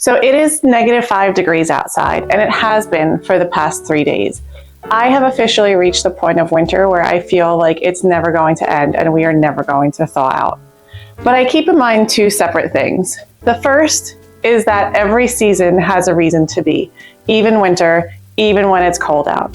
So it is -5 degrees outside, and it has been for the past 3 days. I have officially reached the point of winter where I feel like it's never going to end and we are never going to thaw out. But I keep in mind two separate things. The first is that every season has a reason to be, even winter, even when it's cold out.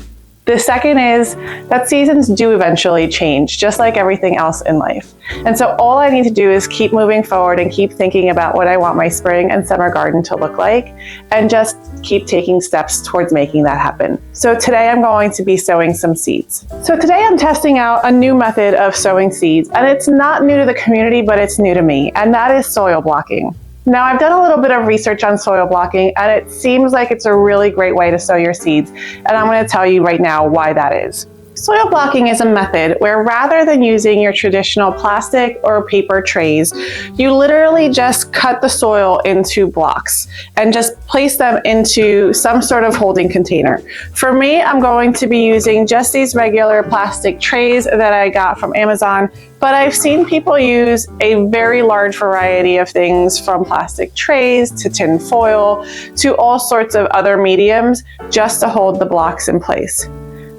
The second is that seasons do eventually change, just like everything else in life. And so all I need to do is keep moving forward and keep thinking about what I want my spring and summer garden to look like, and just keep taking steps towards making that happen. So today I'm going to be sowing some seeds. So today I'm testing out a new method of sowing seeds, and it's not new to the community, but it's new to me, and that is soil blocking. Now, I've done a little bit of research on soil blocking, and it seems like it's a really great way to sow your seeds, and I'm going to tell you right now why that is. Soil blocking is a method where rather than using your traditional plastic or paper trays, you literally just cut the soil into blocks and just place them into some sort of holding container. For me, I'm going to be using just these regular plastic trays that I got from Amazon, but I've seen people use a very large variety of things, from plastic trays to tin foil to all sorts of other mediums, just to hold the blocks in place.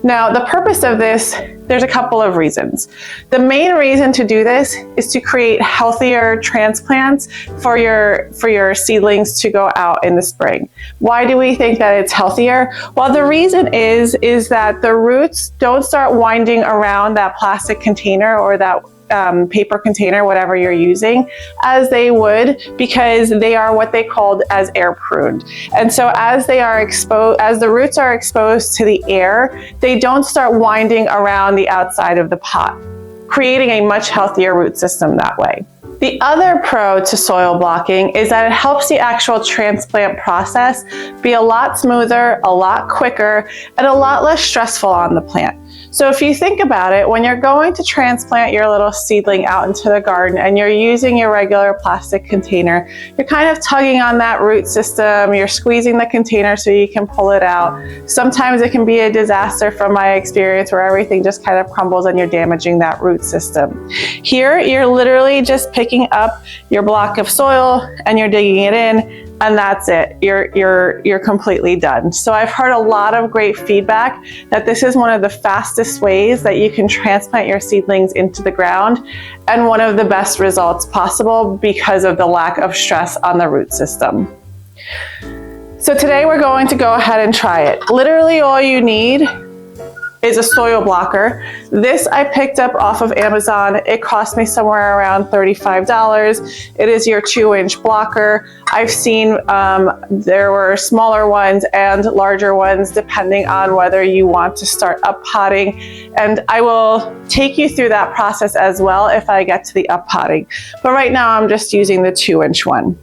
Now, the purpose of this, there's a couple of reasons. The main reason to do this is to create healthier transplants for your seedlings to go out in the spring. Why do we think that it's healthier? Well, the reason is that the roots don't start winding around that plastic container or that paper container, whatever you're using, as they would, because they are what they called as air pruned. And so as the roots are exposed to the air, they don't start winding around the outside of the pot, creating a much healthier root system that way. The other pro to soil blocking is that it helps the actual transplant process be a lot smoother, a lot quicker, and a lot less stressful on the plant. So if you think about it, when you're going to transplant your little seedling out into the garden and you're using your regular plastic container, you're kind of tugging on that root system, you're squeezing the container so you can pull it out. Sometimes it can be a disaster from my experience where everything just kind of crumbles and you're damaging that root system. Here, you're literally just picking up your block of soil and you're digging it in, and that's it. You're completely done. So I've heard a lot of great feedback that this is one of the fastest ways that you can transplant your seedlings into the ground, and one of the best results possible because of the lack of stress on the root system. So today we're going to go ahead and try it. Literally all you need is a soil blocker. This I picked up off of Amazon. It cost me somewhere around $35. It is your 2-inch blocker. I've seen there were smaller ones and larger ones depending on whether you want to start up potting. And I will take you through that process as well if I get to the up potting. But right now I'm just using the 2-inch one.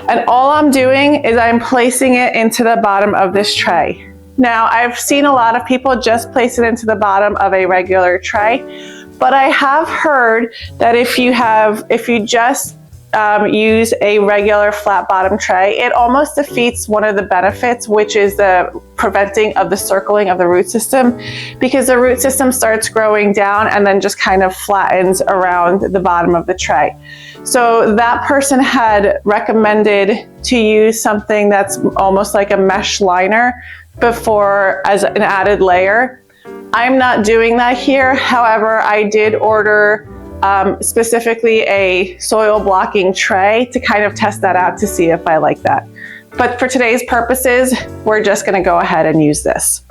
And all I'm doing is I'm placing it into the bottom of this tray. Now, I've seen a lot of people just place it into the bottom of a regular tray, but I have heard that if you just use a regular flat bottom tray, it almost defeats one of the benefits, which is the preventing of the circling of the root system, because the root system starts growing down and then just kind of flattens around the bottom of the tray. So that person had recommended to use something that's almost like a mesh liner before as an added layer. I'm not doing that here. However, I did order specifically a soil blocking tray to kind of test that out to see if I like that. But for today's purposes, we're just going to go ahead and use this.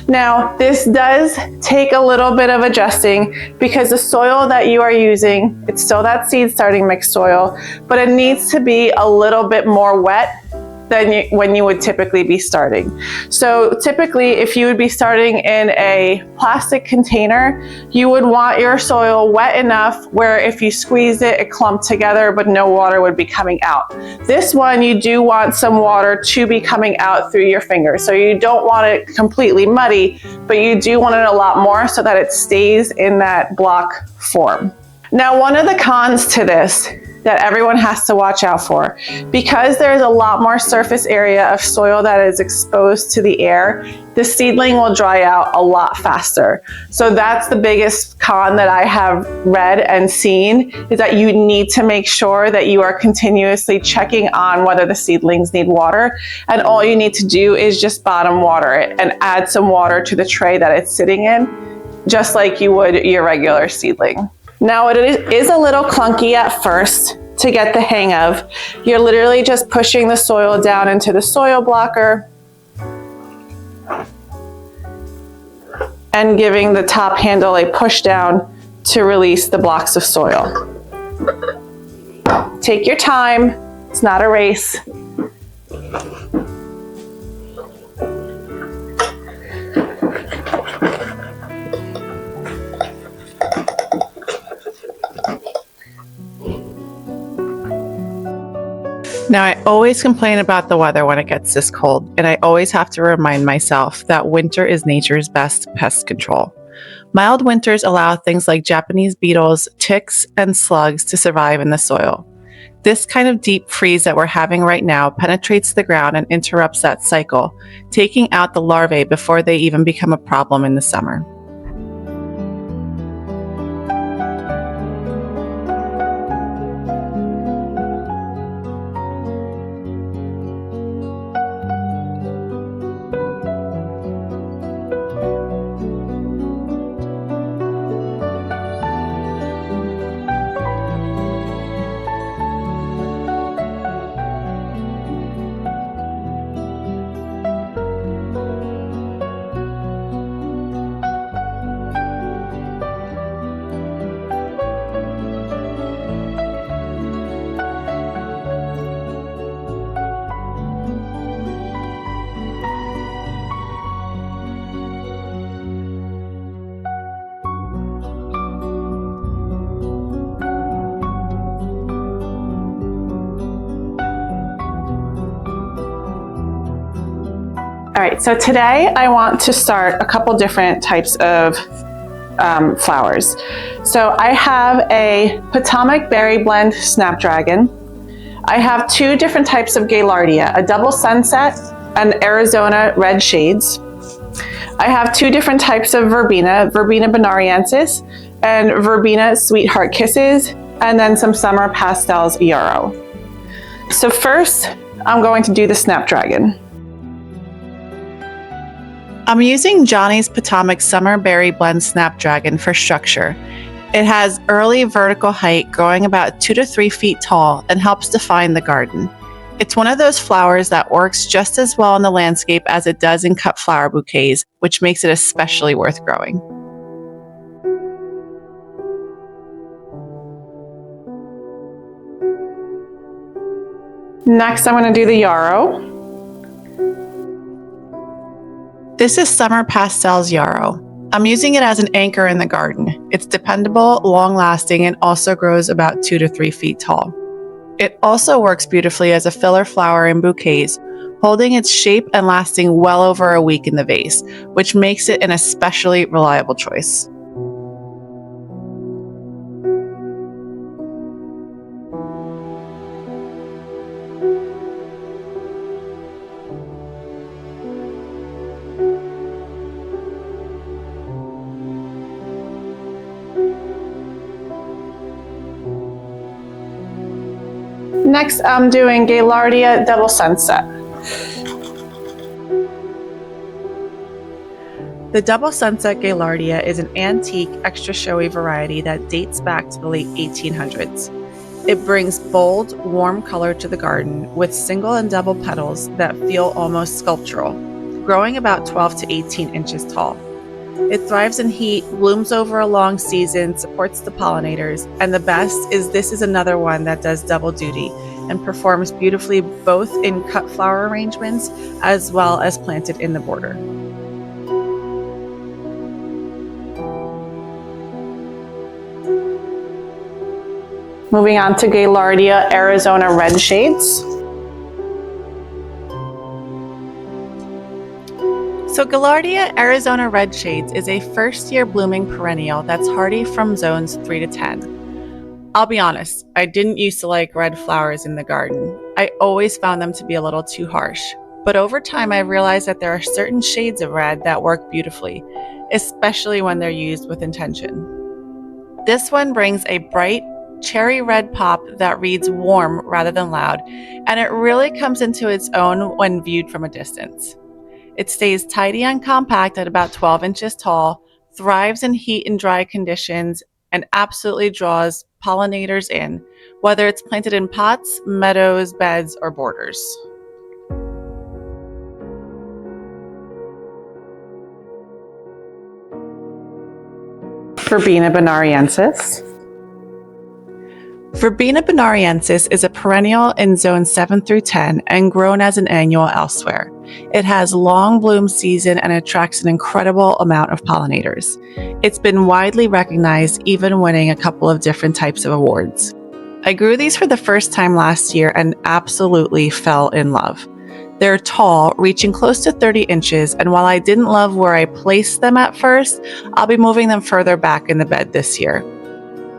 Now, this does take a little bit of adjusting because the soil that you are using, it's still that seed starting mix soil, but it needs to be a little bit more wet than when you would typically be starting. So typically, if you would be starting in a plastic container, you would want your soil wet enough where if you squeezed it, it clumped together, but no water would be coming out. This one, you do want some water to be coming out through your fingers. So you don't want it completely muddy, but you do want it a lot more so that it stays in that block form. Now, one of the cons to this that everyone has to watch out for. Because there's a lot more surface area of soil that is exposed to the air, the seedling will dry out a lot faster. So that's the biggest con that I have read and seen, is that you need to make sure that you are continuously checking on whether the seedlings need water. And all you need to do is just bottom water it and add some water to the tray that it's sitting in, just like you would your regular seedling. Now, it is a little clunky at first to get the hang of. You're literally just pushing the soil down into the soil blocker and giving the top handle a push down to release the blocks of soil. Take your time, it's not a race. Now, I always complain about the weather when it gets this cold, and I always have to remind myself that winter is nature's best pest control. Mild winters allow things like Japanese beetles, ticks, and slugs to survive in the soil. This kind of deep freeze that we're having right now penetrates the ground and interrupts that cycle, taking out the larvae before they even become a problem in the summer. All right, so today I want to start a couple different types of flowers. So I have a Potomac Berry Blend Snapdragon. I have two different types of Gaillardia, a Double Sunset and Arizona Red Shades. I have two different types of Verbena, Verbena bonariensis and Verbena Sweetheart Kisses, and then some Summer Pastels Yarrow. So first, I'm going to do the Snapdragon. I'm using Johnny's Potomac Summer Berry Blend Snapdragon for structure. It has early vertical height, growing about 2 to 3 feet tall, and helps define the garden. It's one of those flowers that works just as well in the landscape as it does in cut flower bouquets, which makes it especially worth growing. Next, I'm going to do the Yarrow. This is Summer Pastels Yarrow. I'm using it as an anchor in the garden. It's dependable, long-lasting, and also grows about 2 to 3 feet tall. It also works beautifully as a filler flower in bouquets, holding its shape and lasting well over a week in the vase, which makes it an especially reliable choice. Next, I'm doing Gaillardia Double Sunset. The Double Sunset Gaillardia is an antique, extra showy variety that dates back to the late 1800s. It brings bold, warm color to the garden with single and double petals that feel almost sculptural, growing about 12 to 18 inches tall. It thrives in heat, blooms over a long season, supports the pollinators, and the best is this is another one that does double duty and performs beautifully both in cut flower arrangements as well as planted in the border. Moving on to Gaillardia Arizona Red Shades. So Gaillardia Arizona Red Shades is a first-year blooming perennial that's hardy from zones 3 to 10. I'll be honest, I didn't used to like red flowers in the garden. I always found them to be a little too harsh. But over time, I realized that there are certain shades of red that work beautifully, especially when they're used with intention. This one brings a bright, cherry red pop that reads warm rather than loud, and it really comes into its own when viewed from a distance. It stays tidy and compact at about 12 inches tall, thrives in heat and dry conditions, and absolutely draws pollinators in, whether it's planted in pots, meadows, beds, or borders. Verbena bonariensis. Verbena bonariensis is a perennial in zones 7 through 10 and grown as an annual elsewhere. It has long bloom season and attracts an incredible amount of pollinators. It's been widely recognized, even winning a couple of different types of awards. I grew these for the first time last year and absolutely fell in love. They're tall, reaching close to 30 inches, and while I didn't love where I placed them at first, I'll be moving them further back in the bed this year.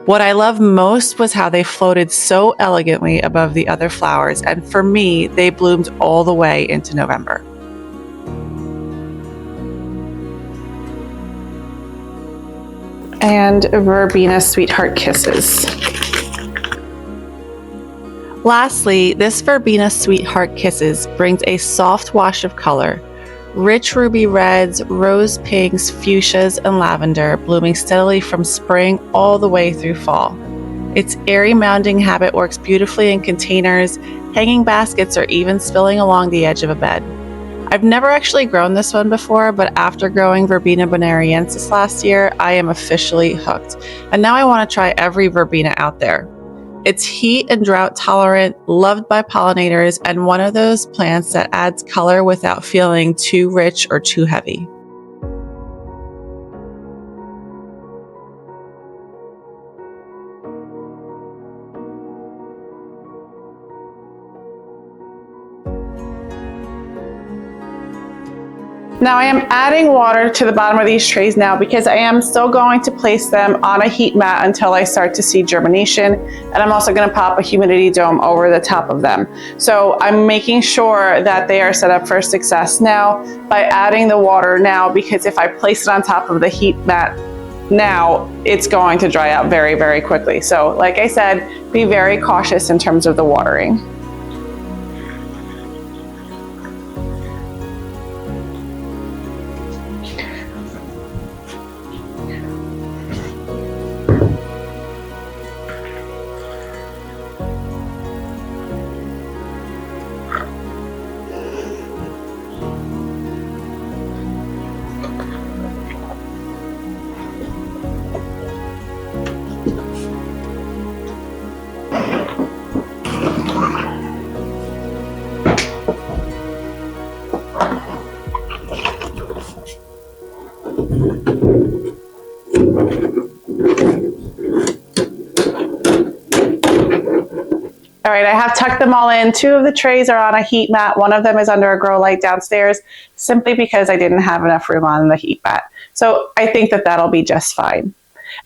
What I loved most was how they floated so elegantly above the other flowers, and for me, they bloomed all the way into November. And Verbena Sweetheart Kisses. Lastly, this Verbena Sweetheart Kisses brings a soft wash of color. Rich ruby reds, rose pinks, fuchsias, and lavender blooming steadily from spring all the way through fall. Its airy mounding habit works beautifully in containers, hanging baskets, or even spilling along the edge of a bed. I've never actually grown this one before, but after growing Verbena bonariensis last year, I am officially hooked. And now I want to try every verbena out there. It's heat and drought tolerant, loved by pollinators, and one of those plants that adds color without feeling too rich or too heavy. Now I am adding water to the bottom of these trays now because I am still going to place them on a heat mat until I start to see germination, and I'm also going to pop a humidity dome over the top of them. So I'm making sure that they are set up for success now by adding the water now, because if I place it on top of the heat mat now, it's going to dry out very, very quickly. So like I said, be very cautious in terms of the watering. All right, I have tucked them all in. 2 of the trays are on a heat mat. 1 of them is under a grow light downstairs, simply because I didn't have enough room on the heat mat. So I think that that'll be just fine.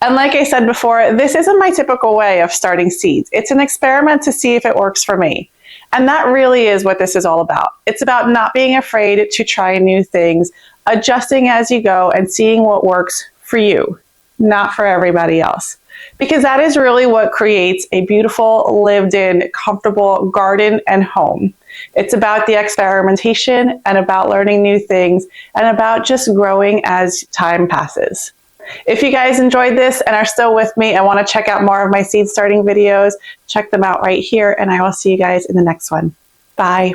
And like I said before, this isn't my typical way of starting seeds. It's an experiment to see if it works for me. And that really is what this is all about. It's about not being afraid to try new things, adjusting as you go, and seeing what works for you, not for everybody else. Because that is really what creates a beautiful, lived-in, comfortable garden and home. It's about the experimentation and about learning new things and about just growing as time passes. If you guys enjoyed this and are still with me and want to check out more of my seed starting videos, check them out right here, and I will see you guys in the next one. Bye.